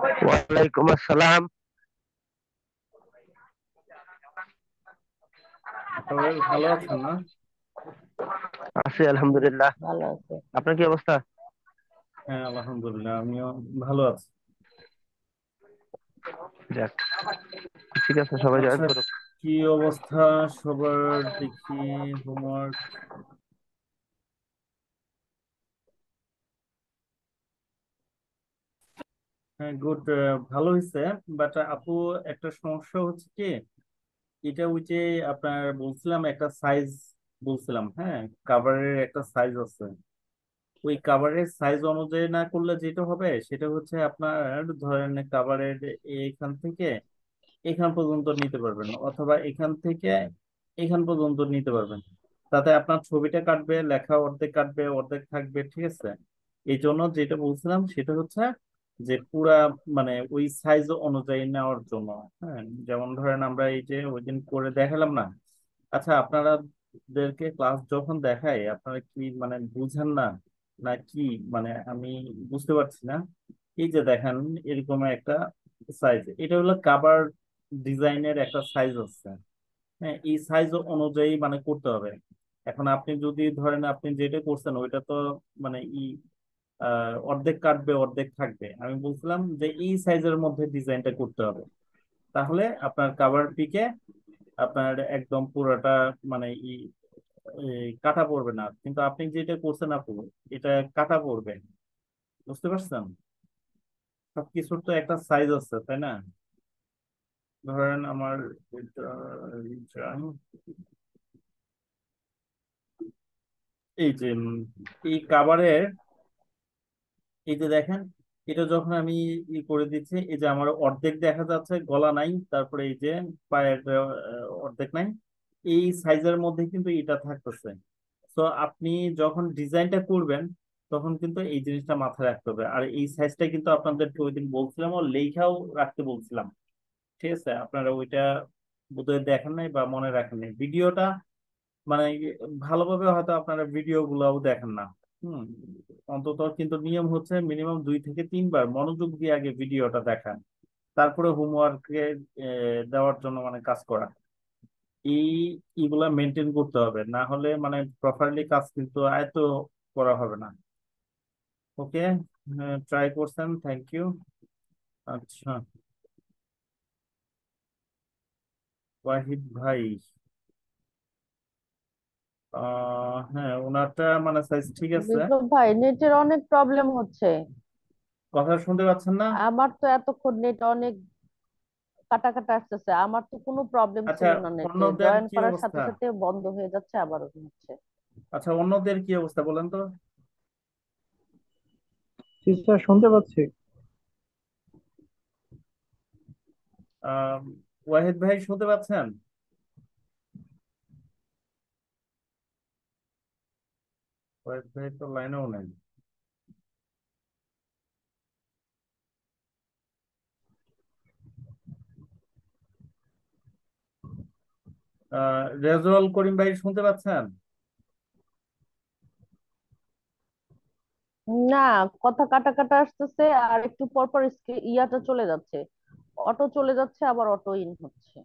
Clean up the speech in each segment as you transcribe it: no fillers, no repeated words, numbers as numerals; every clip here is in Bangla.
ওয়ালাইকুম আসসালাম। সবাই ভালো আছেন না? আছি আলহামদুলিল্লাহ। ভালো আছে। আপনার কি অবস্থা? হ্যাঁ, আলহামদুলিল্লাহ, আমিও ভালো আছি। যাক, ঠিক আছে, সবাই জয়েন আচ্ছা, করুক। কি অবস্থা সবার? দেখি হোমওয়ার্ক। হ্যাঁ, গুড, ভালো হয়েছে। বাট আপু, একটা সমস্যা হচ্ছে কি, এটা ওই যে আপনার বলছিলাম একটা সাইজ, বলছিলাম হ্যাঁ, কাভারের একটা সাইজ আছে। ওই কাভারের সাইজ অনুযায়ী না করলে যেটা হবে সেটা হচ্ছে আপনার ধরেন কাভারের এখান থেকে এখান পর্যন্ত নিতে পারবেন, অথবা এখান থেকে এখান পর্যন্ত নিতে পারবেন। তাতে আপনার ছবিটা কাটবে, লেখা অর্ধেক কাটবে, অর্ধেক থাকবে, ঠিক আছে। এই জন্য যেটা বলছিলাম সেটা হচ্ছে যে পুরা মানে ওই সাইজ অনুযায়ী নেওয়ার জন্য। হ্যাঁ, যেমন ধরেন আমরা এই যে ওই দিন করে দেখালাম না। আচ্ছা, আপনারাদেরকে ক্লাস যখন দেখাই আপনারা কি মানে বুঝেন না, না কি? মানে আমি বুঝতে পারছি না। এই যে দেখেন, এরকম একটা সাইজ, এটা হলো কাভার ডিজাইনের একটা সাইজ আছে। হ্যাঁ, এই সাইজ অনুযায়ী মানে করতে হবে। এখন আপনি যদি ধরেন আপনি যেটা করছেন ওইটা তো মানে অর্ধেক কাটবে, অর্ধেক থাকবে। আমি বলছিলাম যে এই সাইজের মধ্যে ডিজাইনটা করতে হবে, তাহলে আপনার কাভার পিকে আপনার একদম পুরোটা মানে কাটা পড়বে না। কিন্তু আপনি যেটা করছেন আপু, এটা কাটা পড়বে। বুঝতে পারছেন? সবকিছুর তো একটা সাইজ আছে, তাই না? ধরেন আমার এটা, এই যে এই কাভারের, এই যে দেখেন, এটা যখন আমি করে দিচ্ছি, এই যে আমার অর্ধেক দেখা যাচ্ছে, গলা নাই, তারপরে এই যে পায়ের অর্ধেক নাই। এই সাইজের মধ্যে কিন্তু এটা থাকতেছে। তো আপনি যখন ডিজাইনটা করবেন তখন কিন্তু এই জিনিসটা মাথায় রাখতে হবে। আর এই সাইজটা কিন্তু আপনাদেরকে ওই দিন বলছিলাম, ও লেখাও রাখতে বলছিলাম। ঠিক আছে, আপনারা ওইটা বোধহয় দেখেন নাই বা মনে রাখেন নাই ভিডিওটা। মানে ভালোভাবে হয়তো আপনারা ভিডিও গুলাও দেখেন না। হুম। অন্তত কিন্তু নিয়ম হচ্ছে মিনিমাম 2 থেকে 3 বার মনোযোগ দিয়ে আগে ভিডিওটা দেখান, তারপরে হোমওয়ার্কে দেওয়ার জন্য মানে কাজ করা। এই এগুলা মেনটেন করতে হবে, না হলে মানে প্রপারলি কাজ কিন্তু আয়ত্ত করা হবে না। ওকে, ট্রাই করছেন, থ্যাংক ইউ। আচ্ছা, ওয়াহিদ ভাই, হ্যাঁ ওনারটা মানে সাইজ ঠিক আছে। বিপ্লব ভাই, নেটের অনেক প্রবলেম হচ্ছে। কথা শুনতে পাচ্ছেন না? আমার তো এতক্ষণ নেট অনেক কাটা কাটা আসতেছে। আমার তো কোনো প্রবলেম আচ্ছা, ছিল না, নেটে অন্যদের জয়েন কি করার সাথে অবস্থা? সাথে বন্ধ হয়ে যাচ্ছে, আবার হচ্ছে। আচ্ছা, অন্যদের কি অবস্থা বলেন তো। জি স্যার, শুনতে পাচ্ছি। আহ ওয়াহিদ ভাই শুনতে পাচ্ছেন? ওয়াহিদ ভাই তো লাইনেও নেই। রেজওয়াল করিম ভাই শুনতে পাচ্ছেন? না, কথা কাটা কাটা আসতেছে, আর একটু পর পর ইয়াটা চলে যাচ্ছে, অটো চলে যাচ্ছে, আবার অটো ইন হচ্ছে।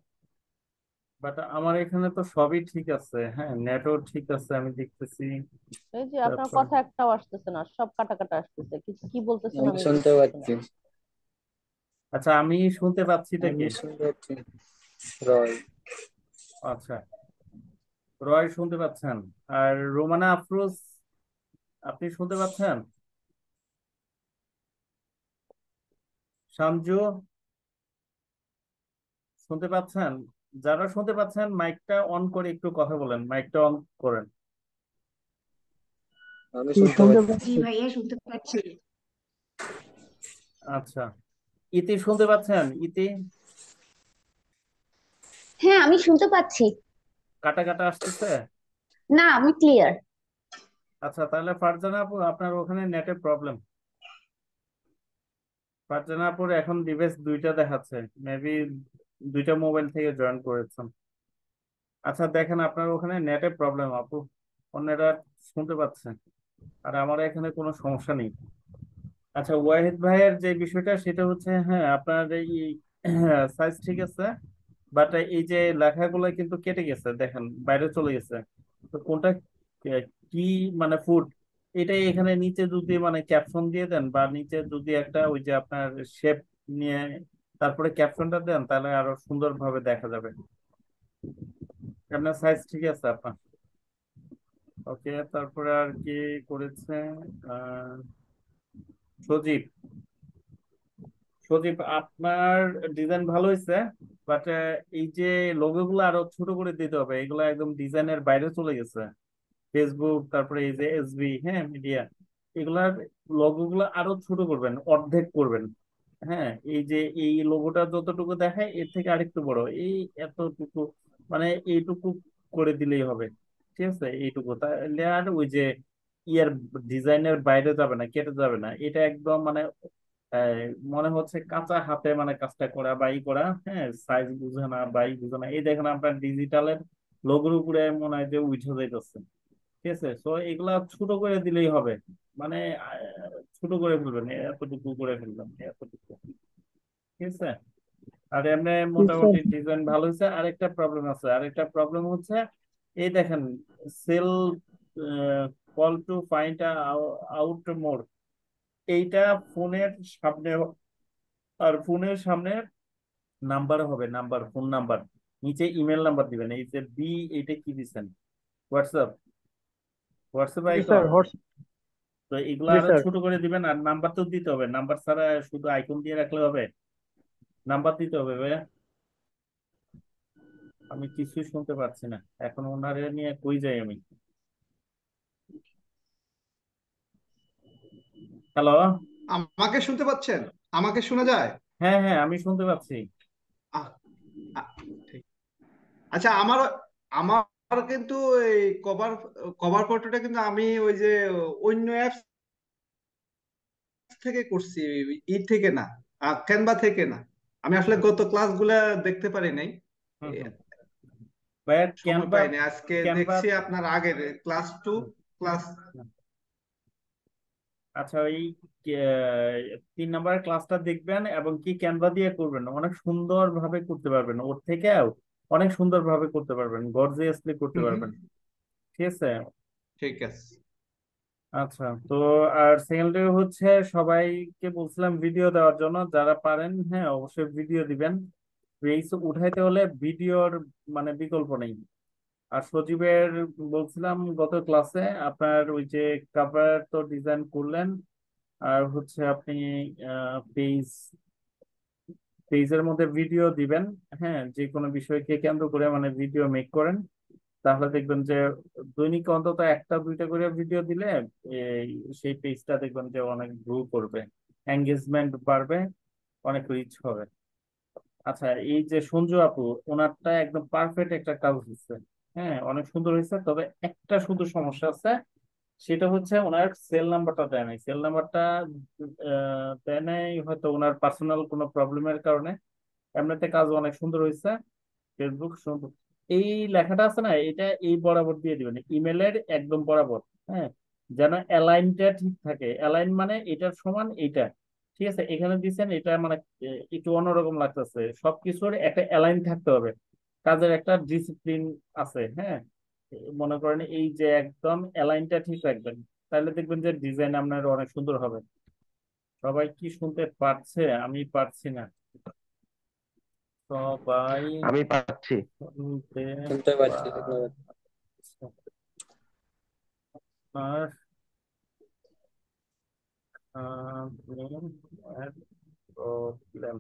বাট আমার এখানে তো সবই ঠিক আছে, হ্যাঁ নেটও ঠিক আছে, আমি দেখতেছি। এই যে আপনার তারপর কথা একটাও আসতেছে না, সব কাটা কাটা আসতেছে, কিছু কি বলতেছেন আমি আমি শুনতে বুঝতেছি না। পাচ্ছি। আচ্ছা, আমি শুনতে পাচ্ছি আমি কি? শুনতে পাচ্ছি। রয়। আচ্ছা, রয় শুনতে পাচ্ছেন? আর রোমানা আফরোজ, আপনি শুনতে পাচ্ছেন? সামজু, শুনতে পাচ্ছেন? যারা শুনতে পাচ্ছেন মাইকটা অন করে একটু কথা বলেন, মাইকটা অন করেন। আমি কি শুনতে শুনতে পাচ্ছি। জি পাচ্ছি। ভাইয়া, শুনতে পাচ্ছি। আচ্ছা, ইতি শুনতে পাচ্ছেন? ইতি, হ্যাঁ, আমি শুনতে পাচ্ছি। কাটা কাটা আসতেছে। না, আমি ক্লিয়ার। আচ্ছা, তাহলে ফারজানা আপু আপনার ওখানে নেটের প্রবলেম। ফারজানা আপুর এখন ডিভাইস দুইটা দেখাচ্ছে, মেবি দুইটা মোবাইল থেকে জয়েন করেছেন। আচ্ছা, দেখেন আপনার ওখানে নেটের প্রবলেম আপু, অন্যরা শুনতে পাচ্ছে, আর আমার এখানে কোনো সমস্যা নেই। আচ্ছা, ওয়াহিদ ভাইয়ের যে বিষয়টা সেটা হচ্ছে, হ্যাঁ আপনার এই সাইজ ঠিক আছে, বাট এই যে লেখাগুলো কিন্তু কেটে গেছে, দেখেন বাইরে চলে গেছে। তো কোনটা কি মানে ফুড, এটাই এখানে নিচে যদি মানে ক্যাপশন দিয়ে দেন, বা নিচে যদি একটা ওই যে আপনার শেপ নিয়ে তারপরে ক্যাপশনটা দেন, তাহলে আরো সুন্দরভাবে দেখা যাবে। আপনার সাইজ ঠিক আছে আপনার? ওকে, তারপরে আর কি করেছে আহ সজীব। সজীব, আপনার ডিজাইন ভালো হয়েছে, বাট এই যে লোগো গুলো আরো ছোট করে দিতে হবে, এগুলো একদম ডিজাইনের বাইরে চলে গেছে। ফেসবুক, তারপরে এই যে এসবি, হ্যাঁ মিডিয়া, এগুলার লোগো গুলো আরো ছোট করবেন, অর্ধেক করবেন। হ্যাঁ, এই যে এই লোগোটা যতটুকু দেখায় এর থেকে আরেকটু বড়, এই এতটুকু, মানে এইটুকু করে দিলেই হবে। ঠিক আছে, এইটুকু তাহলে আর ওই যে ইয়ার ডিজাইনের বাইরে যাবে না, কেটে যাবে না। এটা একদম মানে আহ, মনে হচ্ছে কাঁচা হাতে মানে কাজটা করা বা ই করা, হ্যাঁ সাইজ বুঝে না বা ই বুঝে না। এই দেখেন আপনার ডিজিটালের লোগোর উপরে মনে হয় যে উঠে যাইতেছে। ঠিক আছে, তো এগুলা ছোট করে দিলেই হবে। মানে ছোট করে ফেলবেন, এতটুকু করে ফেলবেন, এতটুকু। ঠিক আছে, আর এমনি জি স্যার। মোটামুটি ডিজাইন ভালো হয়েছে। আরেকটা প্রবলেম আছে, আরেকটা প্রবলেম হচ্ছে এই দেখেন, cell call to find out more, এইটা ফোনের সামনে, আর ফোনের সামনে নাম্বার হবে, নাম্বার, ফোন নাম্বার, নিচে ইমেল নাম্বার দিবেন। এই যে বি, এইটা কি দিচ্ছেন? হোয়াটসঅ্যাপ, হোয়াটসঅ্যাপ জি স্যার আইকন। হোয়াটস। তো এগুলো জি আরো স্যার। ছোট করে দিবেন, আর নাম্বার তো দিতে হবে। নাম্বার ছাড়া শুধু আইকন দিয়ে রাখলে হবে? নাম্বার দিতে হবে ভাইয়া। আমি কিছুই শুনতে পাচ্ছি না এখন, ওনারে নিয়ে কই যাই আমি? হ্যালো। আমাকে শুনতে পাচ্ছেন? আমাকে শোনা যায়? হ্যাঁ হ্যাঁ, আমি শুনতে পাচ্ছি। আহ, আহ, ঠিক। আচ্ছা, আমার কিন্তু এই কভার কভার ফটোটা কিন্তু আমি ওই যে অন্য অ্যাপস থেকে করছি, ই থেকে না, ক্যানভা থেকে না। আমি আসলে গত ক্লাসগুলা দেখতে পারি নাই, হুম এ, হুম। ভাইয়া সময় ক্যানভা, পাইনি। আজকে ক্যানভা। দেখছি আপনার আগের ক্লাস টু, ক্লাস। আচ্ছা, ওই 3 নাম্বার ক্লাসটা দেখবেন, এবং কি ক্যানভা দিয়ে করবেন, অনেক সুন্দর ভাবে করতে পারবেন, ওর থেকে অনেক সুন্দর ভাবে করতে পারবেন, গর্জিয়াসলি করতে হুম হুম, পারবেন। ঠিক আছে। ঠিক আছে। আচ্ছা, তো আর সেকেন্ডলি হচ্ছে সবাইকে বলছিলাম ভিডিও দেওয়ার জন্য, যারা পারেন হ্যাঁ অবশ্যই ভিডিও দিবেন। রিলস উঠাইতে হলে ভিডিওর মানে বিকল্প নেই। আর সজীবের বলছিলাম গত ক্লাসে, আপনার ওই যে কাভার তো ডিজাইন করলেন, আর হচ্ছে আপনি পেজ, পেজের মধ্যে ভিডিও দিবেন। হ্যাঁ, যে কোনো বিষয়কে কেন্দ্র করে মানে ভিডিও মেক করেন, তাহলে দেখবেন যে দৈনিক অন্তত একটা দুইটা করে ভিডিও দিলে এই সেই পেজটা দেখবেন যে অনেক গ্রো করবে, এঙ্গেজমেন্ট বাড়বে, অনেক রিচ হবে। আচ্ছা, এই যে সঞ্জু আপু, ওনারটা একদম পারফেক্ট একটা কাজ হচ্ছে। হ্যাঁ, অনেক সুন্দর হয়েছে, তবে একটা শুধু সমস্যা আছে, সেটা হচ্ছে ওনার সেল নাম্বারটা দেয় নাই। সেল নাম্বারটা দেয় নাই হয়তো ওনার পার্সোনাল কোনো প্রবলেমের কারণে। এমনিতে কাজ অনেক সুন্দর হয়েছে, ফেসবুক সুন্দর। এই লেখাটা আছে না, এটা এই বরাবর দিয়ে দিবেন, ইমেলের একদম বরাবর। হ্যাঁ, যেন অ্যালাইনটা ঠিক থাকে। অ্যালাইন মানে এটার সমান এইটা। ঠিক আছে, এখানে দিচ্ছেন এটা মানে একটু অন্যরকম লাগতেছে। সবকিছুর একটা অ্যালাইন থাকতে হবে, কাজের একটা ডিসিপ্লিন আছে। হ্যাঁ, মনে করেন এই যে একদম অ্যালাইনটা ঠিক রাখবেন, তাহলে দেখবেন যে ডিজাইন আপনার অনেক সুন্দর হবে। সবাই কি শুনতে পারছে? আমি পারছি না। সবাই আমি পাচ্ছি। শুনতে শুনতে পাচ্ছি, ধন্যবাদ। পারছে? আর প্রবলেম।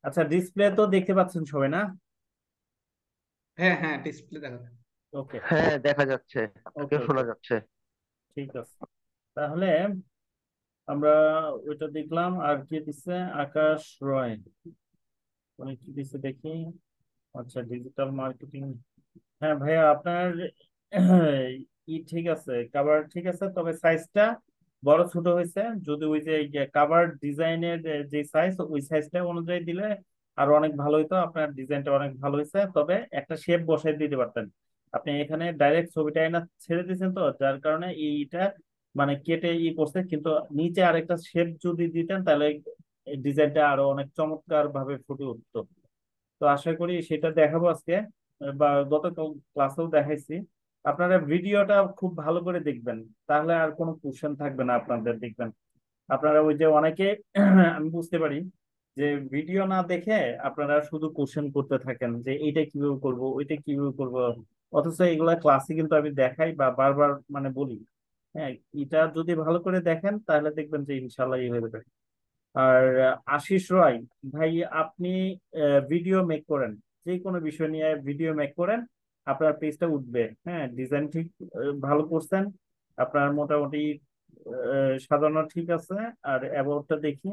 আচ্ছা, ডিসপ্লে তো দেখতে পাচ্ছেন সবাই না? হ্যাঁ হ্যাঁ, ডিসপ্লে দেখা যায়। ওকে হ্যাঁ, দেখা যাচ্ছে, ওকে আপনাকেও ওকে, শোনা যাচ্ছে। ঠিক আছে। তাহলে আমরা ওইটা দেখলাম। আর কি দিচ্ছে আকাশ রয়, উনি কি দিচ্ছে দেখি। আচ্ছা, ডিজিটাল মার্কেটিং। হ্যাঁ ভাইয়া, আপনার ঠিক আছে, কাভার ঠিক আছে, তবে সাইজটা বড় ছোট হয়েছে। যদি ওই যে কাভার ডিজাইনের যে সাইজ, ওই সাইজটা অনুযায়ী দিলে আর অনেক ভালো হতো। আপনার ডিজাইনটা অনেক ভালো হয়েছে, তবে একটা শেপ বসাই দিতে পারতেন। আপনি এখানে ডাইরেক্ট ছবিটা এনে ছেড়ে দিয়েছেন, তো যার কারণে এইটা মানে কেটে করছে, কিন্তু নিচে আরেকটা শেপ যদি দিতেন তাহলে ডিজাইনটা আরো অনেক চমৎকার ভাবে ফুটে উঠতো। তো আশা করি সেটা দেখাবো আজকে, বা গত ক্লাসেও দেখাইছি। আপনারা ভিডিওটা খুব ভালো করে দেখবেন, তাহলে আর কোনো কোশ্চেন থাকবে না আপনাদের। দেখবেন আপনারা ওই যে অনেকে আমি বুঝতে পারি যে ভিডিও না দেখে আপনারা শুধু কোশ্চেন করতে থাকেন যে এইটা কিভাবে করব, ওইটা কিভাবে করব, অথচ এগুলা ক্লাসে কিন্তু আমি দেখাই বা বারবার মানে বলি। হ্যাঁ, এটা যদি ভালো করে দেখেন তাহলে দেখবেন যে ইনশাল্লাহ হয়ে যাবে। আর আশিস রয় ভাই, আপনি ভিডিও মেক করেন, যে কোনো বিষয় নিয়ে ভিডিও মেক করেন, আপনার পেজটা উঠবে। হ্যাঁ, ডিজাইন ঠিক ভালো করছেন, আপনার মোটামুটি সাজানো ঠিক আছে। আর অ্যাবাউটটা দেখি,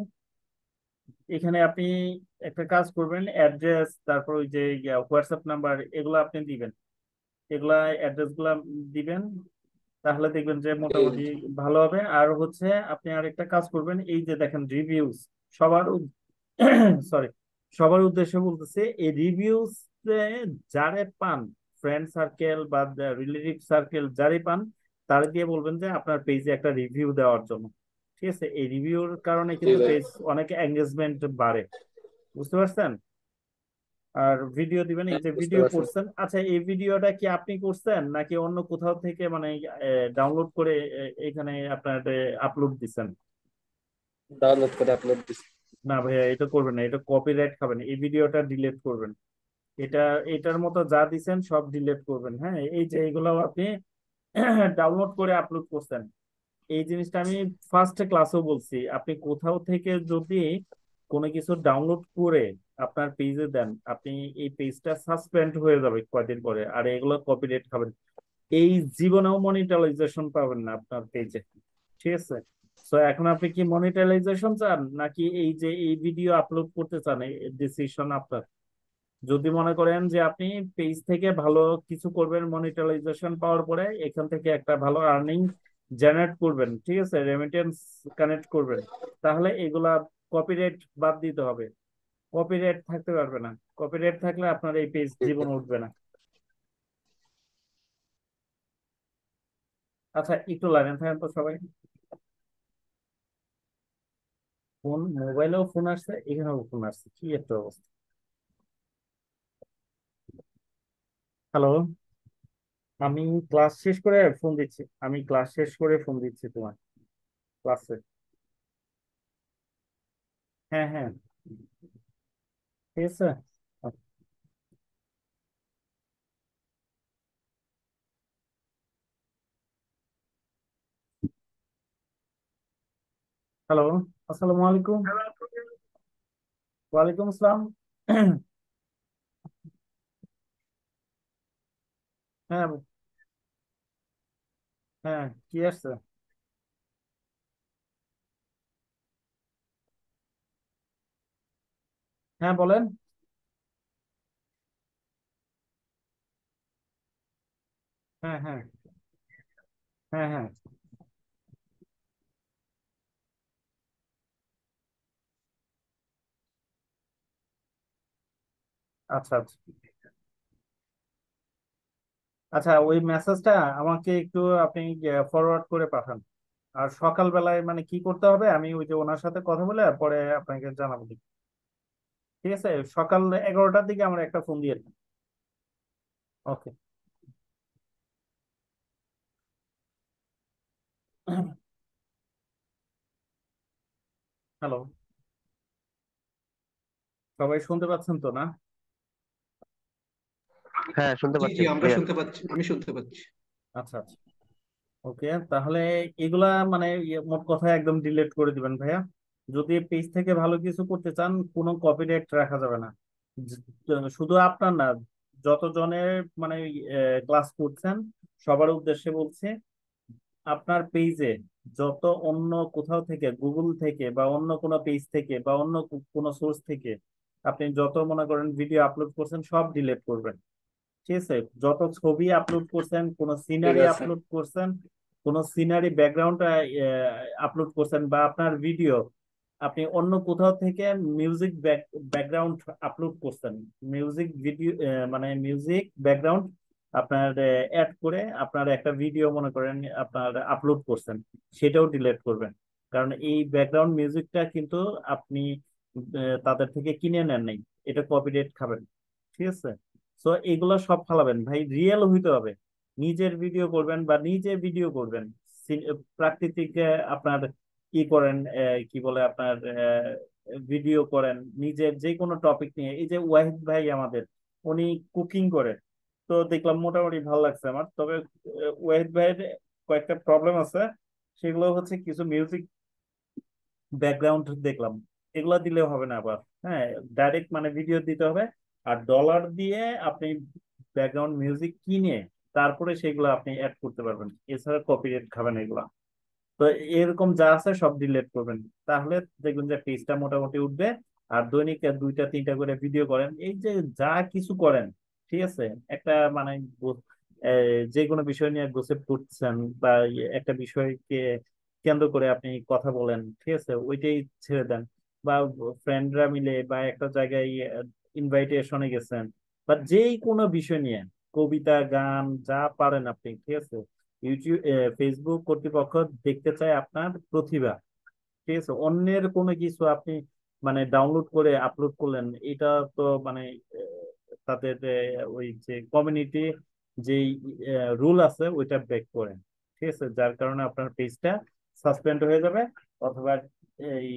এখানে আপনি একটা কাজ করবেন, অ্যাড্রেস, তারপর ওই যে হোয়াটসঅ্যাপ নাম্বার, এগুলো আপনি দিবেন, এগুলা অ্যাড্রেস গুলা দিবেন, তাহলে দেখবেন যে মোটামুটি ভালো হবে। আর হচ্ছে আপনি আরেকটা কাজ করবেন, এই যে দেখেন রিভিউস, সবার সরি, সবার উদ্দেশ্যে বলতেছে, এই রিভিউস যারে পান, ফ্রেন্ড সার্কেল বা রিলেটিভ সার্কেল যারে পান, তারে দিয়ে বলবেন যে আপনার পেজে একটা রিভিউ দেওয়ার জন্য। ঠিক আছে, এই রিভিউর কারণে জি কিন্তু ভাই, পেজ অনেক এঙ্গেজমেন্ট বাড়ে। বুঝতে পারছেন? আর ভিডিও দিবেন, এই হ্যাঁ, যে বুঝতে ভিডিও পারছি। করছেন, আচ্ছা এই ভিডিওটা কি আপনি করছেন নাকি অন্য কোথাও থেকে মানে ডাউনলোড করে এখানে আপনার আপলোড দিচ্ছেন? ডাউনলোড করে আপলোড দিচ্ছি। না ভাইয়া, এটা করবেন না, এটা কপিরাইট খাবেন, এই ভিডিওটা ডিলিট করবেন। এটা এটার মতো যা দিছেন সব ডিলিট করবেন। হ্যাঁ, এই যে এইগুলো আপনি ডাউনলোড করে আপলোড করছেন, এই জিনিসটা আমি ফার্স্ট ক্লাসেও বলছি, আপনি কোথাও থেকে যদি কোনো কিছু ডাউনলোড করে আপনার পেজে দেন, আপনি এই পেজটা সাসপেন্ড হয়ে যাবে কয়দিন পরে, আর এগুলো কপিরাইট খাবেন। এই জীবনেও মনিটাইজেশন পাবেন না আপনার পেজে। ঠিক আছে, তো এখন আপনি কি মনিটাইজেশন চান নাকি এই যে এই ভিডিও আপলোড করতে চান, এই ডিসিশন আপনার। যদি মনে করেন যে আপনি পেজ থেকে ভালো কিছু করবেন, মনিটাইজেশন পাওয়ার পরে এখান থেকে একটা ভালো আর্নিং জেনারেট করবেন, ঠিক আছে, রেমিটেন্স কানেক্ট করবেন, তাহলে এগুলা কপিরাইট বাদ দিতে হবে। কপিরাইট থাকতে পারবে না, কপিরাইট থাকলে আপনার এই পেজ জীবন উঠবে না। আচ্ছা, একটু লাইনে থাকেন তো সবাই। ফোন, মোবাইলেও ফোন আসছে, এখানেও ফোন আসছে, কি একটা অবস্থা। হ্যালো, আমি ক্লাস শেষ করে ফোন দিচ্ছি, আমি ক্লাস শেষ করে ফোন দিচ্ছি তোমার ক্লাসে। হ্যাঁ হ্যাঁ, ঠিক আছে। হ্যালো, আসসালামু আলাইকুম। ওয়ালাইকুম আসসালাম। হ্যাঁ হ্যাঁ, কি আসছে? হ্যাঁ বলেন। হ্যাঁ হ্যাঁ হ্যাঁ হ্যাঁ, আচ্ছা আচ্ছা। আচ্ছা, ওই মেসেজটা আমাকে একটু আপনি ফরওয়ার্ড করে পাঠান। আর সকালবেলায় মানে কি করতে হবে, আমি ওই যে ওনার সাথে কথা বলে পরে আপনাকে জানাবো। ঠিক আছে, সকাল 11টার দিকে আমার একটা ফোন দিয়ে দিন। ওকে। হ্যালো, সবাই শুনতে পাচ্ছেন তো না? হ্যাঁ, শুনতে জি পাচ্ছি জি, আমরা ক্লিয়ার। শুনতে পাচ্ছি, আমি শুনতে পাচ্ছি। আচ্ছা আচ্ছা, ওকে। তাহলে এগুলা মানে মোট কথা একদম ডিলিট করে দিবেন ভাইয়া। যদি পেজ থেকে ভালো কিছু করতে চান, কোনো কপিরাইট রাখা যাবে না। শুধু আপনার না, যতজনের মানে ক্লাস করছেন সবার উদ্দেশ্যে বলছি, আপনার পেজে যত অন্য কোথাও থেকে, গুগল থেকে বা অন্য কোনো পেজ থেকে বা অন্য কোনো সোর্স থেকে আপনি যত মনে করেন ভিডিও আপলোড করছেন সব ডিলিট করবেন। ঠিক আছে, যত ছবি আপলোড করছেন, কোন ঠিক সিনারি আছে। আপলোড করছেন, কোন সিনারি ব্যাকগ্রাউন্ড আপলোড করছেন, বা আপনার ভিডিও আপনি অন্য কোথাও থেকে মিউজিক ব্যাকগ্রাউন্ড আপলোড করছেন, মিউজিক ভিডিও মানে মিউজিক ব্যাকগ্রাউন্ড আপনার অ্যাড করে আপনার একটা ভিডিও মনে করেন আপনার আপলোড করছেন, সেটাও ডিলিট করবেন। কারণ এই ব্যাকগ্রাউন্ড মিউজিকটা কিন্তু আপনি তাদের থেকে কিনে নেন নাই, এটা কপিরাইট খাবেন। ঠিক আছে, তো এগুলো সব ফালাবেন ভাই, রিয়েল হইতে হবে। নিজের ভিডিও করবেন বা নিজে ভিডিও করবেন, প্রাকৃতিক আপনার কি করেন, কি বলে আপনার ভিডিও করেন নিজের যে কোনো টপিক নিয়ে। এই যে ওয়াহিদ ভাই আমাদের, উনি কুকিং করে, তো দেখলাম মোটামুটি ভালো লাগছে আমার। তবে ওয়াহিদ ভাইয়ের কয়েকটা প্রবলেম আছে, সেগুলো হচ্ছে কিছু মিউজিক ব্যাকগ্রাউন্ড দেখলাম, এগুলা দিলে হবে না আবার। হ্যাঁ, ডাইরেক্ট মানে ভিডিও দিতে হবে, আর ডলার দিয়ে আপনি ব্যাকগ্রাউন্ড মিউজিক কিনে তারপরে সেগুলো আপনি অ্যাড করতে পারবেন, এছাড়া কপিরাইট খাবেন এগুলা। তো এরকম যা আছে সব ডিলিট করবেন, তাহলে দেখবেন যে পেজটা মোটামুটি উঠবে। আর দৈনিক 2টা 3টা করে ভিডিও করেন, এই যে যা কিছু করেন, ঠিক আছে, একটা মানে যে কোনো বিষয় নিয়ে গোসিপ করছেন বা একটা বিষয়কে কেন্দ্র করে আপনি কথা বলেন, ঠিক আছে, ওইটাই ছেড়ে দেন। বা ফ্রেন্ডরা মিলে বা একটা জায়গায় ইনভাইটেশনে গেছেন, বা যেই কোনো বিষয় নিয়ে কবিতা গান যা পারেন আপনি, ঠিক আছে। ইউটিউব ফেসবুক কর্তৃপক্ষ দেখতে চায় আপনার প্রতিভা, ঠিক আছে। অন্যের কোনো কিছু আপনি মানে ডাউনলোড করে আপলোড করলেন, এটা তো মানে তাদের ওই যে কমিউনিটি যেই রুল আছে ওইটা ব্রেক করেন, ঠিক আছে। যার কারণে আপনার পেজটা সাসপেন্ড হয়ে যাবে, অথবা এই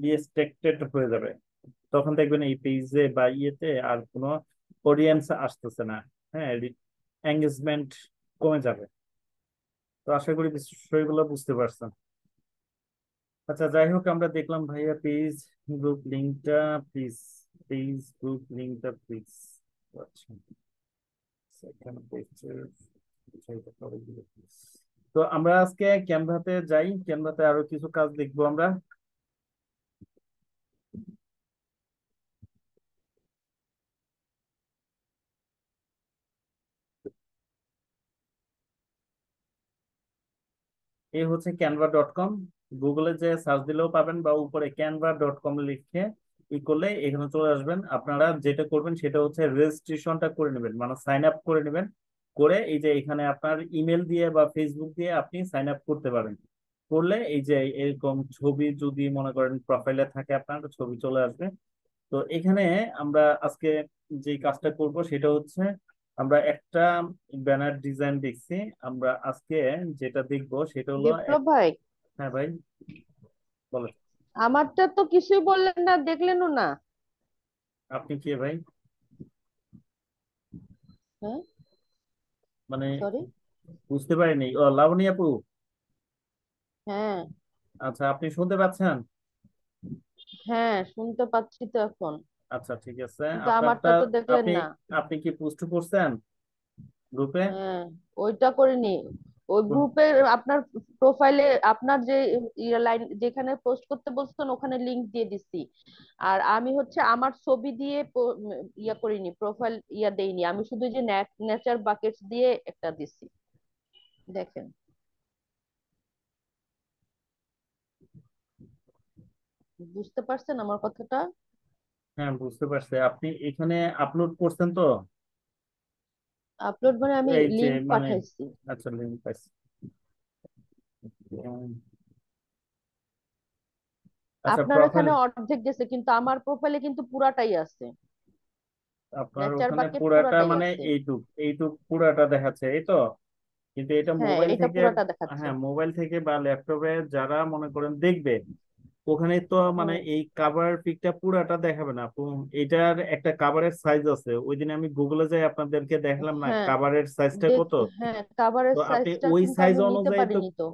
রিস্ট্রিক্টেড হয়ে যাবে। তখন দেখবেন এই পেজে বা ইয়েতে আর কোনো অডিয়েন্স আসতেছে না। হ্যাঁ, এঙ্গেজমেন্ট কমে যাবে। তো আশা করি বিষয়গুলো বুঝতে পারছেন। আচ্ছা, যাই হোক, আমরা দেখলাম ভাইয়া পেজ গ্রুপ লিঙ্কটা প্লিজ, পেজ গ্রুপ লিঙ্কটা প্লিজ। আচ্ছা, সেখানে পেজের বিষয়টা করে দিলে please। তো আমরা আজকে ক্যানভাতে যাই, ক্যানভাতে আরো কিছু কাজ দেখবো আমরা। এই হচ্ছে canva.com, গুগলে যে সার্চ দিলেও পাবেন, বা উপরে canva.com লিখে ই করলে এখানে চলে আসবেন। আপনারা যেটা করবেন সেটা হচ্ছে রেজিস্ট্রেশনটা করে নেবেন, মানে সাইন আপ করে নেবেন। করে এই যে এখানে আপনার ইমেল দিয়ে বা ফেসবুক দিয়ে আপনি সাইন আপ করতে পারেন। করলে এই যে এরকম ছবি যদি মনে করেন প্রোফাইলে থাকে, আপনার ছবি চলে আসবে। তো এখানে আমরা আজকে যে কাজটা করব সেটা হচ্ছে, আমরা একটা ব্যানার ডিজাইন দেখছি। আমরা আজকে যেটা দেখবো সেটা হলো বিপ্লব ভাই, হ্যাঁ ভাই, বলো। আমারটা তো কিছুই বললেন না, দেখলেনও না। আপনি কে ভাই? হ্যাঁ, মানে সরি। বুঝতে পারিনি। ও, লাবণী আপু। হ্যাঁ, আচ্ছা, আপনি শুনতে পাচ্ছেন? হ্যাঁ শুনতে পাচ্ছি তো এখন, আচ্ছা, ঠিক আছে। কিন্তু আপনারটা আমারটা তো দেখলেন আপনি না। আপনি কি পোস্ট করছেন গ্রুপে? হ্যাঁ, ওইটা করিনি। ওই গ্রুপে আপনার প্রোফাইলে আপনার যে লাইন যেখানে পোস্ট করতে বলছেন ওখানে লিংক দিয়ে দিছি। আর আমি হচ্ছে আমার ছবি দিয়ে ইয়া করিনি, প্রোফাইল ইয়া দেইনি, আমি শুধু যে নেচার বাকেটস দিয়ে একটা দিছি, দেখেন। বুঝতে পারছেন আমার কথাটা? হ্যাঁ, বুঝতে পারছি। আপনি এখানে আপলোড করছেন তো? আপলোড মানে আমি এই যে লিংক মানে, পাঠাইছি। আচ্ছা, লিঙ্ক পাইছি। আচ্ছা, আপনার প্রোফাইল এখানে অর্ধেক গেছে, কিন্তু আমার প্রোফাইলে কিন্তু পুরাটাই আছে, আপনার নেচার ওখানে বাকেট পুরাটা পুরাটাই মানে আছে। এইটুক এইটুক পুরাটা দেখাচ্ছে, এই তো। কিন্তু এটা হ্যাঁ, মোবাইল এটা থেকে, পুরাটা দেখাচ্ছে। হ্যাঁ মোবাইল থেকে বা ল্যাপটপে যারা মনে করেন দেখবে, ওখানে তো মানে হুম। এই কাভার পিকটা পুরাটা দেখাবে না আপু। এটার একটা কাভারের সাইজ আছে, ওই দিন আমি গুগলে যাই আপনাদেরকে দেখালাম না হ্যাঁ, কাভারের সাইজটা কত। হ্যাঁ কাভারের তো আপনি সাইজটা ওই কিন্তু সাইজ আমি নিতে অনুযায়ী তো, পারিনি তো।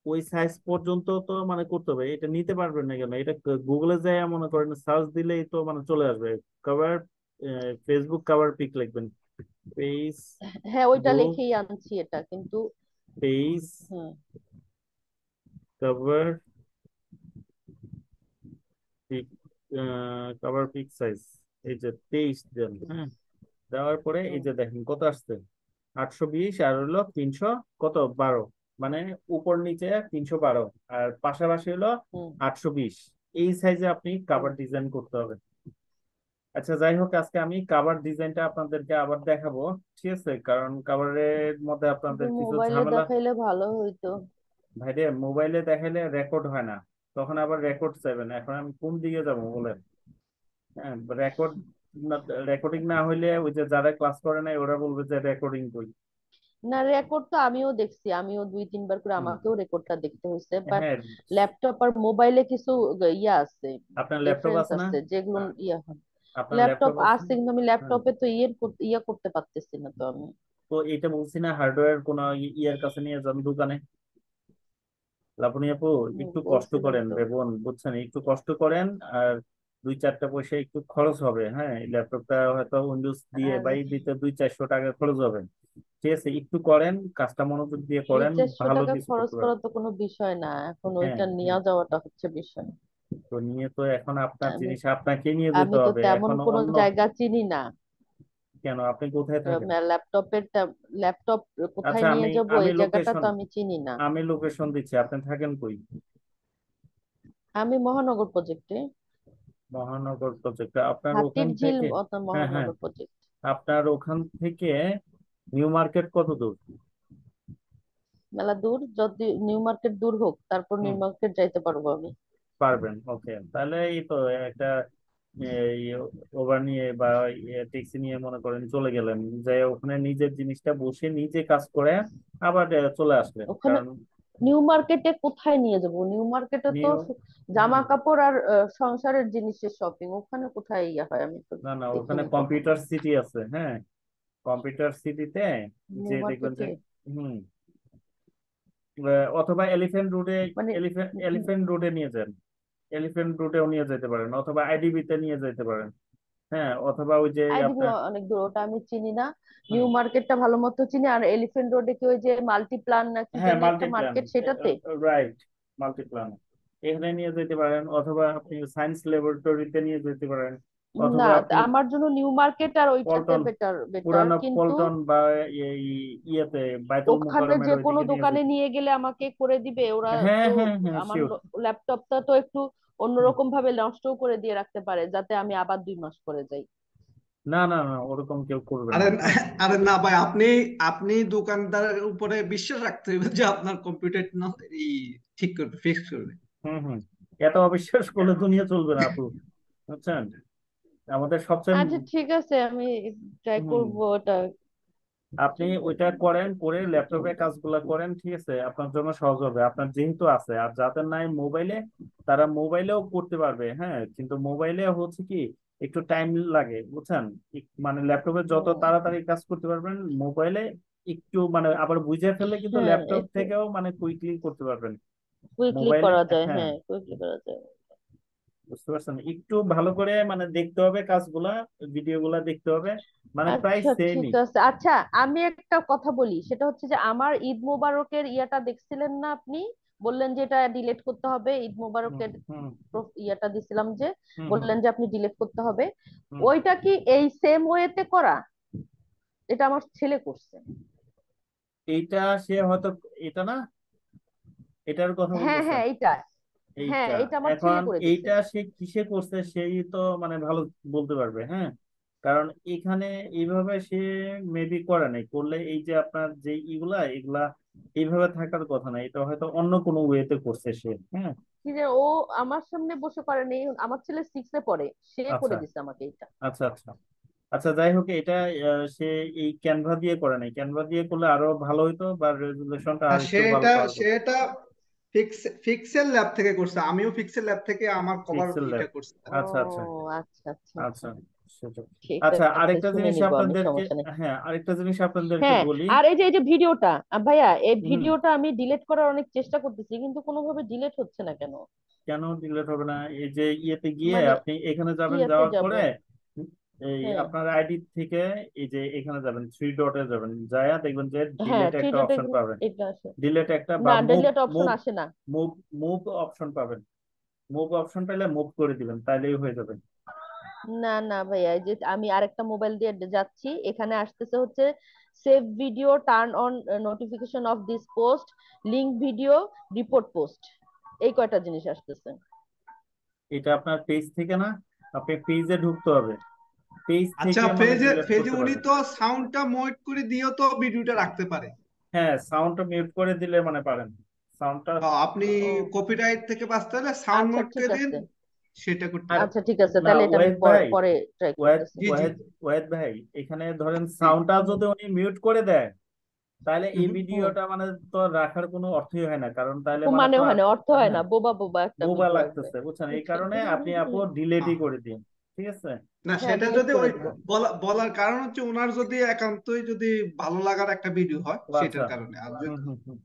ওই সাইজ পর্যন্ত তো মানে করতে হবে। এটা নিতে পারবেন না কেন? এটা গুগলে যায় মনে করেন সার্চ দিলেই তো মানে চলে আসবে। কভার, ফেসবুক কভার পিক লিখবেন, পেজ হ্যাঁ, ওইটা গ্রুপ, লিখেই আনছি এটা কিন্তু। পেজ হ্যাঁ। Cover pick, cover pick size, এই যে 23 দেন। হ্যাঁ, দেওয়ার পরে এই হুম। যে দেখেন কত আসছে, 820, আর হলো 300 কত 12, মানে উপর নিচে 312, আর পাশাপাশি হলো হুম। 820। এই সাইজে আপনি হুম। কাভার ডিজাইন করতে হবে। আচ্ছা, যাই হোক, আজকে আমি কাভার ডিজাইনটা আপনাদেরকে আবার দেখাবো, ঠিক আছে? কারণ কাভারের মধ্যে কিন্তু আপনাদের কিছু মোবাইলে ঝামেলা। দেখাইলে ভালো হইতো। ভাইরে, মোবাইলে দেখাইলে রেকর্ড হয় না, তখন আবার রেকর্ড চাইবেন। এখন আমি কোন দিকে যাব বলেন? হ্যাঁ, রেকর্ড রেকর্ডিং না হইলে ওই যে যারা ক্লাস করে নাই ওরা বলবে যে রেকর্ডিং করি। না, রেকর্ড তো আমিও দেখছি, আমিও 2-3 বার করে হুম। আমাকেও রেকর্ডটা দেখতে হয়েছে, বাট হ্যাঁ, ল্যাপটপ আর মোবাইলে কিছু ইয়া আছে, আপনার ল্যাপটপ ডিফারেন্স আছে না? আছে যেগুলো আ- ইয়া হয়। আপনার ল্যাপটপ ল্যাপটপ আছে? আছে কিন্তু আমি হ্যাঁ, ল্যাপটপে তো ইয়া করতে পারতেছি না তো আমি। তো এটা বলছি না, হার্ডওয়্যার কোন ইয়ার কাছে নিয়ে যান দোকানে। লাবণী আপু, একটু কষ্ট বলছিলাম করেন তো। বেবন, বুঝছেন? একটু কষ্ট করেন, আর 2-4টা পয়সা একটু খরচ হবে। হ্যাঁ, এই ল্যাপটপটা হয়তো উইন্ডোজ দিয়ে আর বা এই দিতে 200-400 টাকা খরচ হবে। ঠিক আছে, একটু করেন, কাজটা মনোযোগ দিয়ে দুই করেন, চারশো ভালো টাকা কিছু খরচ করতে করা পারবেন। তো কোনো বিষয় না, এখন হ্যাঁ, ওইটা নিয়ে হ্যাঁ। যাওয়াটা হচ্ছে বিষয়। তো নিয়ে তো এখন আপনার আমি জিনিস আপনাকে নিয়ে যেতে আমি তো হবে তেমন এখন কোনো অন্য। জায়গা চিনি না। কেন, আপনি কোথায় থাকেন? ল্যাপটপ কোথায় আচ্ছা, নিয়ে আমি যাব আমি এই জায়গাটা লোকেশন তো আমি চিনি না। আমি লোকেশন দিচ্ছি, আপনি থাকেন কই? আমি মহানগর প্রজেক্টে। মহানগর প্রজেক্ট আপনার ওখান হাতির ঝিল থেকে? হ্যাঁ, হ্যাঁ। মহানগর প্রজেক্ট। আপনার ওখান থেকে নিউ মার্কেট কত দূর? মেলা দূর, যদি নিউ মার্কেট দূর হোক তারপর নিউ হুম, মার্কেট যাইতে পারবো আমি। পারবেন। ওকে, তাহলে এই তো একটা ওভার নিয়ে বা ট্যাক্সি নিয়ে মনে করেন চলে গেলেন, যে ওখানে নিজের জিনিসটা বসে নিজে কাজ করে আবার চলে আসলেন। ওখানে কারণ নিউ মার্কেটে কোথায় নিয়ে যাব? নিউ মার্কেটে তো নিউ জামা কাপড় আর সংসারের জিনিসের শপিং, ওখানে কোথায় ইয়া হয় আমি তো না, না, ওখানে দেখিনি কখনো। কম্পিউটার সিটি আছে। হ্যাঁ, কম্পিউটার সিটিতে নিউ যে দেখবেন যে, মার্কেটে হুম, অথবা এলিফ্যান্ট রোডে, মানে এলিফ্যান্ট রোডে নিয়ে যান। এলিফ্যান্ট রোডেও নিয়ে যেতে পারেন, অথবা আইডিবি তে নিয়ে যেতে পারেন। হ্যাঁ, অথবা ওই যে আইডিবি আপনার, অনেক দূর, ওটা আমি চিনি না। হুম, নিউ মার্কেটটা ভালো মতো চিনি, আর এলিফ্যান্ট রোডে কি ওই যে মাল্টিপ্লান না কি হ্যাঁ, জানি একটা মাল্টিপ্ল্যান, মার্কেট, সেটাতে? রাইট, মাল্টিপ্ল্যান, এখানে নিয়ে যেতে পারেন, অথবা আপনি সায়েন্স ল্যাবরেটরিতে নিয়ে যেতে পারেন, না, অথবা আপনি আমার জন্য নিউ মার্কেট আর ওইটাতে পল্টন, বেটার বেটার পুরানো কিন্তু পল্টন বা এই ইয়েতে বাইতুল ওখানে মোকাররমের যে কোনো ওইদিকে নিয়ে দোকানে যেতে। নিয়ে গেলে আমাকে করে দিবে ওরা হ্যাঁ, তো। হ্যাঁ, হ্যাঁ, আমার শিওর। ল্যাপটপটা তো একটু অন্যরকম ভাবে নষ্টও করে দিয়ে রাখতে পারে, যাতে আমি আবার 2 মাস করে যাই। না, না, না, ওরকম কেউ করবে না। আরে হ্যাঁ। আরে না ভাই, আপনি আপনি দোকানদারের উপরে বিশ্বাস রাখতে হবে যে আপনার কম্পিউটার ঠিক করবে, ফিক্স করবে। হুম, হুম। এত অবিশ্বাস করলে দুনিয়া চলবে না আপু, বুঝছেন? আমাদের সবচেয়ে, আচ্ছা ঠিক আছে, আমি ট্রাই হুম, করবো ওটা। আপনি ওইটা করেন, করে ল্যাপটপে কাজগুলা করেন, ঠিক আছে? আপনার জন্য সহজ হবে, আপনার যেহেতু আছে। আর যাদের নাই মোবাইলে, তারা মোবাইলেও করতে পারবে। হ্যাঁ, কিন্তু মোবাইলে হচ্ছে কি, একটু টাইম লাগে, বুঝছেন? মানে ল্যাপটপে যত হুম। তাড়াতাড়ি কাজ করতে পারবেন, মোবাইলে একটু মানে আবার বুঝে ফেললে কিন্তু হ্যাঁ, ল্যাপটপ একটু থেকেও মানে কুইকলি করতে পারবেন কুইকলি মোবাইলে। করা যায়, হ্যাঁ, হ্যাঁ কুইকলি করা যায়। বুঝতে পারছেন? একটু ভালো করে মানে দেখতে হবে কাজগুলা, ভিডিও গুলা দেখতে হবে, মানে প্রায় আচ্ছা ঠিক সেমই। আছে। আচ্ছা, আমি একটা কথা বলি, সেটা হচ্ছে যে আমার ঈদ মোবারকের ইয়াটা দেখছিলেন না আপনি? বললেন যে এটা ডিলিট করতে হবে, ঈদ হুম, মোবারকের হুম, ইয়াটা দিছিলাম যে, হুম, হুম, বললেন যে আপনি ডিলিট করতে হবে। হুম। ওইটা কি এই সেম ওয়েতে করা? এটা আমার ছেলে করছে। এইটা সে হয়তো, এটা না, এটার কথা হ্যাঁ বলতেছেন? হ্যাঁ, এইটা। হ্যাঁ, এইটা, এটা আমার ছেলে এখন করে দিছে। এইটা সে কিসে করছে সেই তো মানে ভালো বলতে পারবে। হ্যাঁ, কারণ এখানে এইভাবে সে মেবি করে নাই, করলে এই যে আপনার যে এগুলা এগুলা এইভাবে থাকার কথা না, এটা হয়তো অন্য কোনো ওয়েতে করছে সে। হ্যাঁ। কি যে ও আমার সামনে বসে করে নেই, আমার ছেলে 6-এ পড়ে, সে আচ্ছা, করে দিছে আমাকে এটা। আচ্ছা, আচ্ছা। আচ্ছা, যাই হোক, এটা সে এই ক্যানভা দিয়ে করে নাই, ক্যানভা দিয়ে করলে আরো ভালো হইতো, বা রেজুলেশনটা আর আর একটু ভালো পাওয়ার কথা। সেটা ফিক্সেল ল্যাব থেকে করছে, আমিও ফিক্সেল ল্যাব থেকে আমার কভার পিক্সেল ল্যাব, ইটা করছি। ও আচ্ছা, আচ্ছা, আচ্ছা আচ্ছা আচ্ছা। আচ্ছা, সেটা। ঠিক আচ্ছা, আছে, আরেকটা শুনে জিনিস নিব আমি, আপনাদেরকে, সমস্যা নেই। হ্যাঁ, আরেকটা জিনিস আপনাদেরকে হ্যাঁ, বলি। আর এই যে ভিডিওটা, ভাইয়া এই হুম। ভিডিওটা আমি ডিলিট করার অনেক চেষ্টা করতেছি, কিন্তু কোনোভাবে ডিলিট হচ্ছে না কেন? কেন ডিলিট হবে না? এই যে ইয়েতে গিয়ে মানে আপনি এখানে যাবেন, কিয়াতে যাওয়ার যাব? পরে এই হ্যাঁ আপনার আইডি থেকে এই যে এখানে যাবেন, 3 ডটে যাবেন, যায়া দেখবেন যে হ্যাঁ, ডিলেট থ্রি একটা ডটে অপশন পাবেন। এটা আছে। ডিলেট একটা, বা না, মুভ, ডিলিট অপশন মুভ, আসে না। মুভ, মুভ অপশন পাবেন। মুভ অপশন পেলে মুভ করে দিবেন, তাইলেই হয়ে যাবে। না না ভাইয়া, এই যে আমি আরেকটা মোবাইল দিয়ে যাচ্ছি, এখানে আসতেছে হচ্ছে save video, turn on notification off this post, link video, report post, এই কয়টা জিনিস আসতেছে। এটা আপনার পেজ থেকে না, আপনি পেজে ঢুকতে হবে। পেজ আচ্ছা, থেকে মানে ডিলিট ফেজে করতে উনি পারবেন। তো সাউন্ডটা মিউট করে দিয়েও তো ভিডিওটা রাখতে পারে। হ্যাঁ, সাউন্ডটা মিউট করে দিলে মানে পারেন সাউন্ডটা। আপনি ও কপিরাইট থেকে বাঁচতে হলে সাউন্ড আচ্ছা মিউট ঠিক করে দিন, আছে, সেটা করতে আর পারেন। আচ্ছা ঠিক আছে, না, তাহলে এটা আমি ওয়েদ ভাই, পরে ট্রাই ওয়েদ করতেছি। জি জি ওয়েদ ওয়েদ ভাই, এখানে ধরেন জি। সাউন্ডটা হুম যদি উনি মিউট করে দেয়, তাহলে হুম এই হুম। হুম। ভিডিওটা মানে তো রাখার কোনো অর্থই হয় না, কারণ তাহলে কোনো মানে মানে তো হয় না, অর্থ হয় না, হ্যাঁ, বোবা বোবা একটা বোবা ভিডিও আসবে। লাগতেছে, বুঝছেন? এই বুঝছেন? কারণে আপনি আপু ডিলেটই আহ, করে দিন, ঠিক আছে? না, হ্যাঁ, সেটা ডিলিট যদি করে ওই দিব। বলার কারণ হচ্ছে ওনার যদি একান্তই যদি ভালো লাগার একটা ভিডিও হয় ও আচ্ছা। সেটার কারণে। আর হুম হুম হুম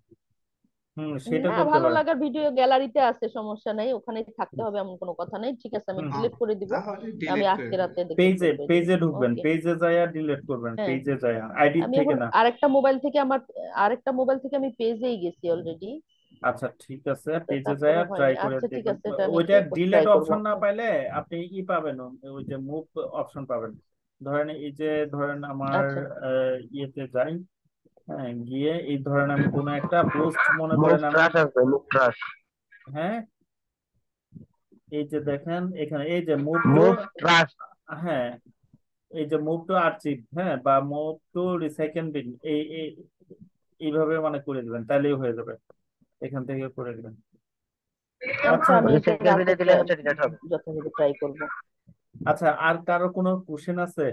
হুম, সেটা হ্যাঁ, করতে ভালো পারেন। লাগার ভিডিও গ্যালারিতে আছে, সমস্যা নাই, ওখানে থাকতে হবে এমন কোনো কথা নেই। ঠিক আছে, আমি হুম হুম। ডিলিট করে দিব। তাহলে আমি ডিলিট করে আজকে দেবেন। রাতে ডিলিট পেজে করে দিয়ে দিব। পেজে ঢুকবেন, ওকে। পেজে যায়া ডিলিট করবেন, হ্যাঁ, পেজে যায়া, আইডি আমি থেকে এখন না। আরেকটা মোবাইল থেকে আমি পেজেই গেছি অলরেডি। আচ্ছা ঠিক আছে, পেজে তারপরে যায়া হয়নি। ট্রাই করে আচ্ছা ঠিক দেখবেন। আছে, এটা আমি ওইটা ডিলিট ট্রাই করব। অপশন না পাইলে আপনি ই পাবেন, ওই যে মুভ অপশন পাবেন। ধরেন এই যে ধরেন আমার আচ্ছা ইয়েতে যাই, হ্যাঁ, গিয়ে এই ধরেন আমি কোনো একটা পোস্ট মনে মুভ করেন আমি, ট্রাশ আসবে, মুভ ট্রাশ। হ্যাঁ, এই যে দেখেন এখানে এই যে মুভ টু, মুভ ট্রাশ। হ্যাঁ, এই যে মুভ টু আর্চিভ, হ্যাঁ, বা মুভ টু রিসাইকেল বিন, এইভাবে মানে করে দিবেন, তাহলেই হয়ে যাবে, এখান থেকে করে দিবেন। আচ্ছা, আচ্ছা আমি এটা রিসাইকেল রাতে বিনে দিলে হচ্ছে ডিলেট হবে। যথাযথ ট্রাই করব। আচ্ছা, আর কারো কোনো কোশ্চেন আছে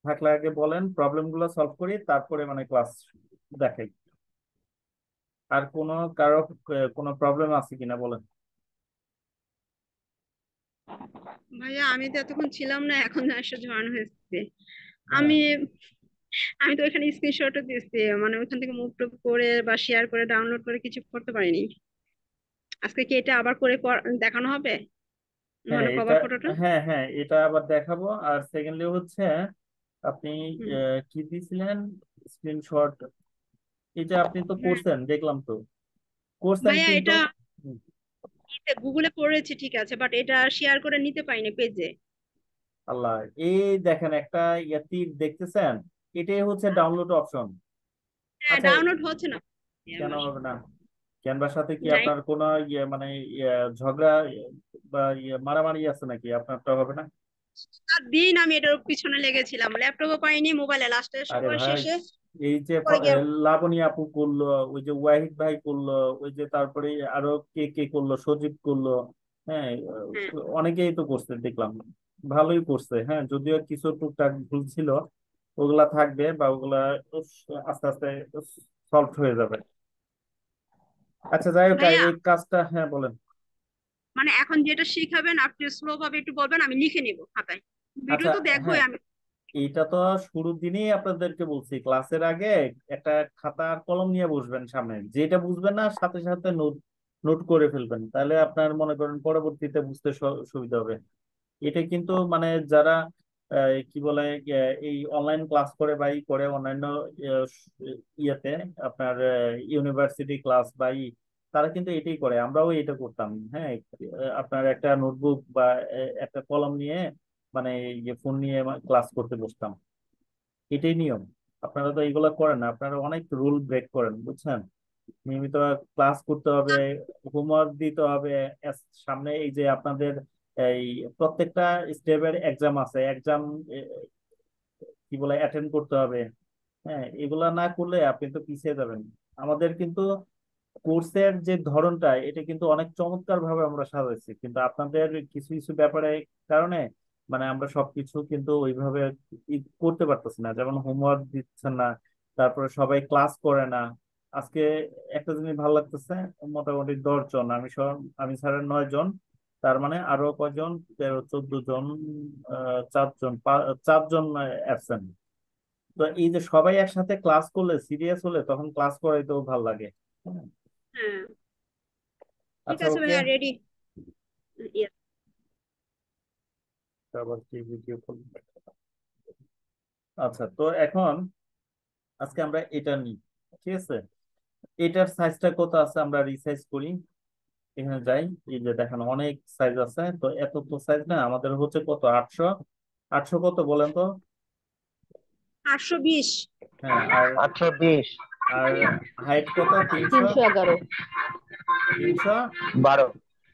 থাকলে আগে বলেন, প্রবলেম গুলো সলভ করি, তারপরে মানে ক্লাস দেখাই। আর কারো কোনো প্রবলেম আছে কিনা বলেন। ভাইয়া আমি তো এতক্ষণ ছিলাম না, এখন এসে জয়েন হয়েছে। হ্যাঁ, আমি আমি তো এখানে স্ক্রিনশটও দিয়েছি, মানে ওইখান থেকে মুভ টুভ করে বা শেয়ার করে ডাউনলোড করে কিছু করতে পারিনি। আজকে কি এটা আবার করে দেখানো হবে, হ্যাঁ মানে এটা, কভার ফটোটা? হ্যাঁ হ্যাঁ, এটা আবার দেখাবো। আর সেকেন্ডলি হচ্ছে আপনি হুম। কি দিয়েছিলেন স্ক্রিনশট, এটা আপনি তো হ্যাঁ করছেন, দেখলাম তো করছেন ভাইয়া, কিন্তু। এটা হুম, গুগলে করেছি ঠিক আছে, বাট এটা শেয়ার করে নিতে পারিনি পেজে। আল্লাহ, এই দেখেন একটা তীর দেখতেছেন, এটাই হচ্ছে ডাউনলোড অপশন। হ্যাঁ, আচ্ছা, ডাউনলোড হচ্ছে না কেন আমার। হবে না? ক্যানভার সাথে কি যাই, আপনার কোনো মানে ঝগড়া বা মারামারি আছে নাকি? আপনারটা হবে না? দিন আমি এটার পিছনে লেগেছিলাম, ল্যাপটপও পাইনি, মোবাইলে লাস্টে আরে সবার ভাই, শেষে এই যে পরে গিয়ে। লাবণী আপু করলো, ওই যে ওয়াহিদ ভাই করলো, ওই যে তারপরে আরো কে কে করলো, সজীব করলো, হ্যাঁ, হ্যাঁ অনেকেই তো করছে দেখলাম, ভালোই করছে। হ্যাঁ, যদিও কিছু টুকটাক ভুল ছিল, ওগুলা থাকবে বা ওগুলা আস্তে আস্তে সলভ হয়ে যাবে। আচ্ছা যাই হোক, আর ভাইয়া, এই কাজটা, হ্যাঁ বলেন। মানে এখন যেটা শিখাবেন আপনি স্লো ভাবে একটু বলবেন, আমি লিখে নিব খাতায়। ভিডিও আচ্ছা, তো দেখবোই হ্যাঁ, আমি। এইটা তো শুরুর দিনেই আপনাদেরকে বলছি, ক্লাসের আগে একটা খাতা আর কলম নিয়ে বসবেন সামনে, যেটা বুঝবেন না সাথে সাথে নোট নোট করে ফেলবেন, তাহলে আপনার মনে করেন পরবর্তীতে বুঝতে সুবিধা হবে। এটা কিন্তু মানে যারা কি বলে এই অনলাইন ক্লাস করে বা করে অন্যান্য আহ, ইয়েতে আপনার ইউনিভার্সিটি ক্লাস বা তারা কিন্তু এটাই করে, আমরাও এটা করতাম। হ্যাঁ, আপনার একটা নোটবুক বা একটা কলম নিয়ে মানে ফোন নিয়ে ক্লাস করতে বসতাম, এটাই নিয়ম। আপনারা তো এইগুলা করেন না, আপনারা অনেক রুল ব্রেক করেন, বুঝছেন? নিয়মিত ক্লাস করতে হবে, হোমওয়ার্ক দিতে হবে। সামনে এই যে আপনাদের এই প্রত্যেকটা স্টেপের এক্সাম আছে, এক্সাম কি বলে অ্যাটেন্ড করতে হবে। হ্যাঁ, এগুলা না করলে আপনি তো পিছিয়ে যাবেন। আমাদের কিন্তু কোর্সের যে ধরনটা, এটা কিন্তু অনেক চমৎকার ভাবে আমরা সাজাইছি, কিন্তু আপনাদের কিছু কিছু ব্যাপারে কারণে মানে আমরা সবকিছু কিন্তু ওইভাবে করতে পারতেছি না, যেমন হোমওয়ার্ক দিচ্ছেন না, তারপরে সবাই ক্লাস করে না। আজকে একটা জিনিস ভালো লাগতেছে, মোটামুটি 10 জন, আমি স্যারের 9 জন, তার মানে আরো কয়জন, 13 14 জন, 4 জন, 4 জন অ্যাবসেন্ট। তো এই যে সবাই একসাথে ক্লাস করলে, সিরিয়াস হলে, তখন ক্লাস করাইতেও ভালো লাগে। হ্যাঁ, হ্যাঁ ঠিক আচ্ছা আছে ওকে। ভাইয়া, রেডি। আবার কি ভিডিও কল? আচ্ছা, তো এখন আজকে আমরা এটা নিই, ঠিক আছে? এটার সাইজটা কত আছে আমরা রিসাইজ করি, এখানে যাই, এই যে দেখেন অনেক সাইজ আছে, তো এত তো সাইজ না, আমাদের হচ্ছে কত, 800, 800 কত বলেন তো? 820। হ্যাঁ, আর 820। আর হাইট কত, 300, 311। 312।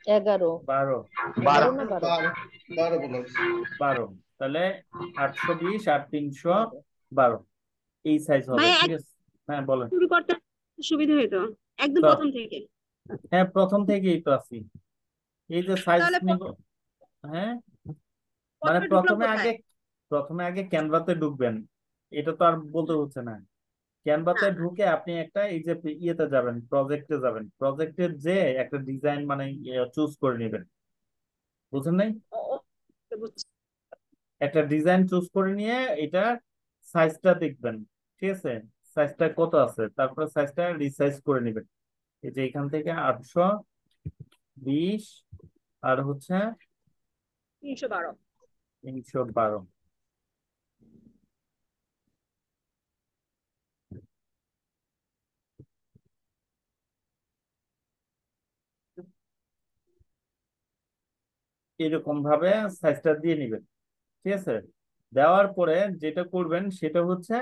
11। 12। 11 না 12? 12 12 বলা হয়েছে। 12। তাহলে 820 আর 312 এই সাইজ হবে, ভাইয়া ঠিক আছে? হ্যাঁ বলেন। শুরু করতে সুবিধা হতো একদম তো প্রথম থেকে। হ্যাঁ, প্রথম থেকেই তো আছি, এই যে সাইজ তাহলে নিব। হ্যাঁ, মানে প্রথমে ঢুকলো কোথায়? প্রথমে আগে ক্যানভাতে ঢুকবেন, এটা তো আর বলতে হচ্ছে না। ক্যানভাতে না ঢুকে আপনি একটা এই যে ইয়েতে যাবেন, প্রজেক্টে যাবেন, প্রজেক্টের যে একটা ডিজাইন মানে চুজ করে নেবেন, বুঝেন নাই? ও ও, বুঝছি। একটা ডিজাইন চুজ করে নিয়ে এটা সাইজটা দেখবেন, ঠিক আছে? সাইজটা কত আছে, তারপরে সাইজটা রিসাইজ করে নেবেন। এই যে এখান থেকে 820 আর হচ্ছে 312। 312। এরকম ভাবে সাইজটা দিয়ে নেবেন, ঠিক আছে? দেওয়ার পরে যেটা করবেন সেটা হচ্ছে,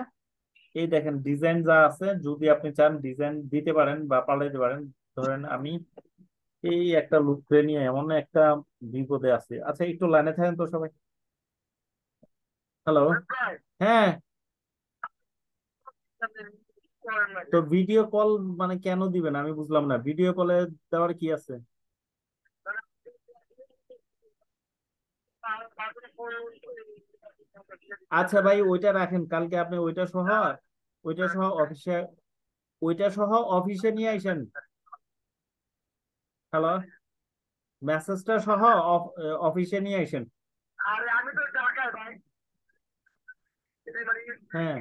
এই দেখেন ডিজাইন যা আছে, যদি আপনি চান ডিজাইন দিতে পারেন বা পাল্টাইতে পারেন। ধরেন আমি এই একটা লুকরে নিয়ে এমন একটা বিপদে আছি। আচ্ছা একটু লাইনে থাকেন তো সবাই। হ্যালো। হ্যাঁ, তো ভিডিও কল মানে কেন দিবেন আমি বুঝলাম না, ভিডিও কলে দেওয়ার কি আছে? আচ্ছা ভাই, ওইটা রাখেন, কালকে আপনি অফিসে ওইটা সহ নিয়ে আইসেন। হ্যালো, মেসেজটা সহ অফিসে নিয়ে আইসেন। হ্যাঁ,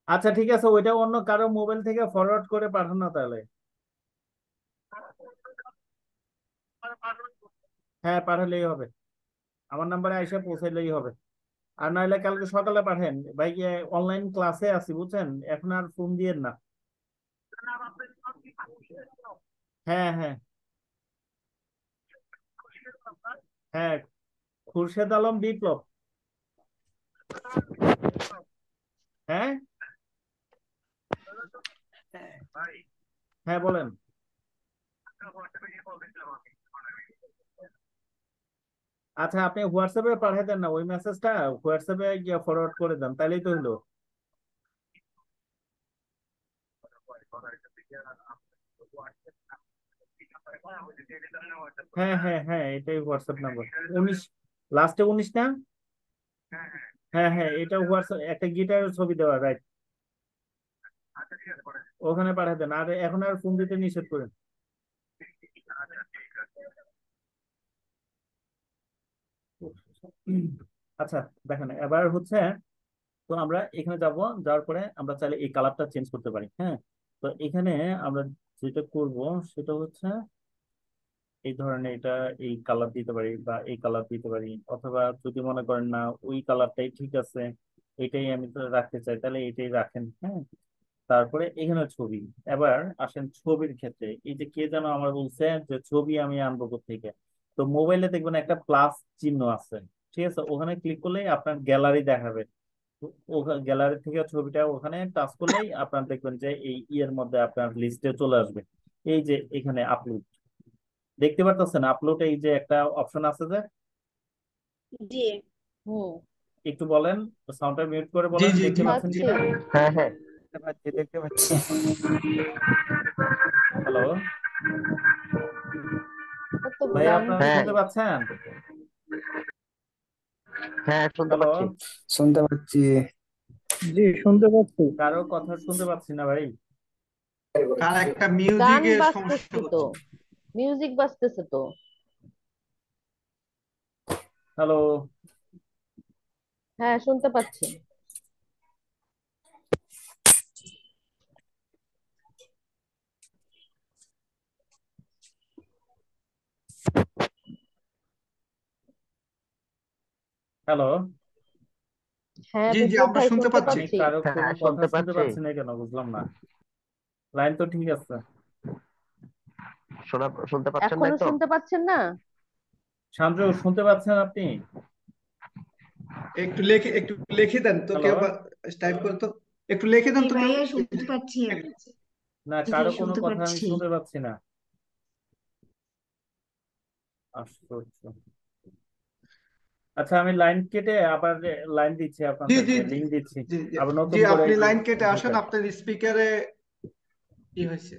আচ্ছা ঠিক আছে, ওইটা অন্য কারো মোবাইল থেকে ফরওয়ার্ড করে পাঠান না তাহলে। হ্যাঁ, পাঠালেই হবে, আমার নাম্বারে আইসা পৌঁছাইলেই হবে। আর নাহলে কালকে সকালে পাঠান ভাই, অনলাইন ক্লাসে আছি বুঝছেন, এখন আর ফোন দিয়েন না। হ্যাঁ হ্যাঁ হ্যাঁ, খুরশেদ আলম বিপ্লব। হ্যাঁ হ্যাঁ বলেন। আচ্ছা আপনি হোয়াটসঅ্যাপে পাঠিয়ে দেন না ওই মেসেজটা, হোয়াটসঅ্যাপে গিয়ে ফরওয়ার্ড করে দেন, তাইলেই তো হলো। হ্যাঁ হ্যাঁ হ্যাঁ, এটাই হোয়াটসঅ্যাপ নাম্বার। 19, লাস্টে 19 না? হ্যাঁ হ্যাঁ, এটা হোয়াটসঅ্যাপ, একটা গিটারের ছবি দেওয়া, রাইট? ওখানে পাঠিয়ে দেন, আর এখন আর ফোন দিতে নিষেধ করেন। আচ্ছা দেখেন, এবার হচ্ছে, তো আমরা এখানে যাব, যাওয়ার পরে আমরা চাইলে এই কালারটা চেঞ্জ করতে পারি। হ্যাঁ, তো এখানে আমরা যেটা করব সেটা হচ্ছে এই ধরনের এটা, এই কালার দিতে পারি বা এই কালার দিতে পারি, অথবা যদি মনে করেন না ওই কালারটাই ঠিক আছে, এটাই আমি তো রাখতে চাই, তাহলে এটাই রাখেন। হ্যাঁ, তারপরে এখানে ছবি। এবার আসেন ছবির ক্ষেত্রে, এই যে কে যেন আমার বলছে যে ছবি আমি আনবো কোত্থেকে, তো মোবাইলে দেখবেন একটা প্লাস চিহ্ন আছে, ঠিক আছে? ওখানে ক্লিক করলেই আপনার গ্যালারি দেখাবে। ওখানে গ্যালারি থেকে ছবিটা ওখানে টাচ করলেই আপনার দেখবেন যে এই ইয়ের মধ্যে আপনার লিস্টে চলে আসবে। এই যে এখানে আপলোড দেখতে পারতেছেন, আপলোড এই যে একটা অপশন আছে যে, জি হুম, একটু বলেন, সাউন্ডটা মিউট করে জি বলেন জি দেখতে জি পাচ্ছেন পাচ্ছি। কিনা। হ্যাঁ হ্যাঁ, দেখতে পাচ্ছি। হ্যালো কত ভাই, গান আপনারা হ্যাঁ শুনতে পাচ্ছেন? হ্যাঁ, শুনতে হ্যালো, পাচ্ছি। শুনতে পাচ্ছি। জি শুনতে পাচ্ছি। কারো কথা শুনতে পাচ্ছি না ভাই। কার একটা গান মিউজিকের সমস্যা বাজতেছে তো, হচ্ছে। মিউজিক বাজতেছে তো। হ্যালো, হ্যাঁ, শুনতে পাচ্ছি। হ্যালো, হ্যাঁ জি জি, বিপ্লব আমরা ভাই, শুনতে শুনতে পাচ্ছি। আমি পাচ্ছি। কারো কোনো হ্যাঁ, কথা শুনতে শুনতে পাচ্ছি। পাচ্ছি না কেন বুঝলাম না, লাইন তো ঠিক আছে। শুনতে পাচ্ছেন না এখনো তো? শুনতে পাচ্ছেন না? শান্ত্র, শুনতে পাচ্ছেন আপনি? একটু লিখে দেন তো হ্যালো, কেউ, টাইপ করে তো, একটু লিখে দেন জি তো কেউ। ভাইয়া শুনতে পাচ্ছি আমি। না জি কারো কোনো শুনতে কথা আমি পাচ্ছি। শুনতে পাচ্ছি না, আশ্চর্য। আচ্ছা, আমি লাইন কেটে আবার লাইন দিচ্ছি জি জি আপনাদেরকে, জি লিংক দিচ্ছি, জি জি আবার জি, নতুন করে আপনি লাইন কেটে আসেন, ঢুকেন। আপনার স্পিকারে কি হয়েছে?